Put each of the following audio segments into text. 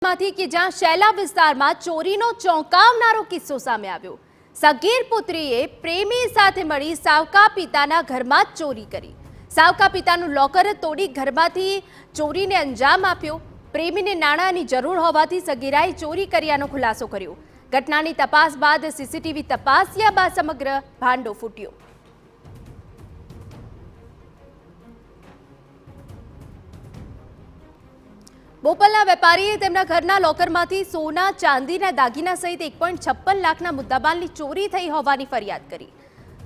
લોકરમાંથી કે જ્યાં શૈલા વિસ્તારમાં ચોરીનો ચોંકાવનારો કિસ્સો સામે આવ્યો। સગીર પુત્રીએ પ્રેમી સાથે મળી સાવકા પિતાના ઘરમાં જ ચોરી કરી। સાવકા પિતાનું લોકર તોડી ઘરમાંથી ચોરીને અંજામ આપ્યો। પ્રેમીને નાણાંની જરૂર હોવાથી સગીરાએ ચોરી કર્યાનો ખુલાસો કર્યો। ઘટનાની તપાસ બાદ સીસીટીવી તપાસ્યા બાદ સમગ્ર ભાંડો ફૂટ્યો। બોપલના વેપારીએ તેમના ઘરના લોકરમાંથી સોના ચાંદીના દાગીના સહિત 1.56 લાખના મુદ્દામાલની ચોરી થઈ હોવાની ફરિયાદ કરી।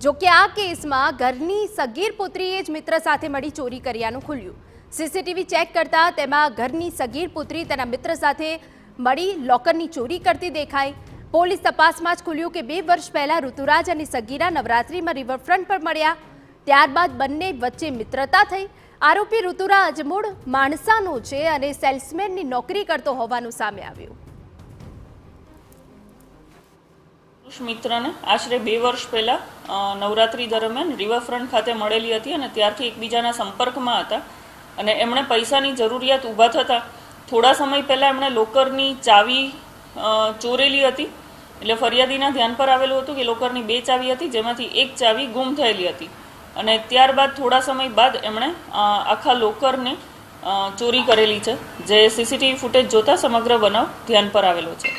જો કે આ કેસમાં ઘરની સગીર પુત્રીએ જ મિત્ર સાથે મળી ચોરી કર્યાનું ખુલ્યું। સીસીટીવી ચેક કરતા તેમાં ઘરની સગીર પુત્રી તેના મિત્ર સાથે મળી લોકરની ચોરી કરતી દેખાઈ। પોલીસ તપાસમાં જ ખુલ્યું કે 2 વર્ષ પહેલા ઋતુરાજ અને સગીરા નવરાત્રીમાં રિવરફ્રન્ટ પર મળ્યા। ત્યારબાદ બંને વચ્ચે મિત્રતા થઈ। આરોપી ઋતુરાજ મૂળ માણસાનો છે અને સેલ્સમેનની નોકરી કરતો હોવાનું સામે આવ્યું। મિત્રને આશરે 2 વર્ષ પહેલા નવરાત્રી દરમિયાન રિવરફ્રન્ટ ખાતે મળેલી હતી અને ત્યારથી એકબીજાના સંપર્કમાં હતા અને એમણે પૈસાની જરૂરિયાત ઊભા થતા થોડા સમય પહેલા એમણે લોકરની ચાવી ચોરેલી હતી। એટલે ફરિયાદીના ધ્યાન પર આવેલું હતું કે લોકરની 2 ચાવી હતી, જેમાંથી 1 ચાવી ગુમ થયેલી હતી અને ત્યારબાદ થોડા સમય બાદ એમણે આખા લોકરને ચોરી કરેલી છે, જે સીસીટીવી ફૂટેજ જોતા સમગ્ર બનાવ ધ્યાન પર આવેલો છે।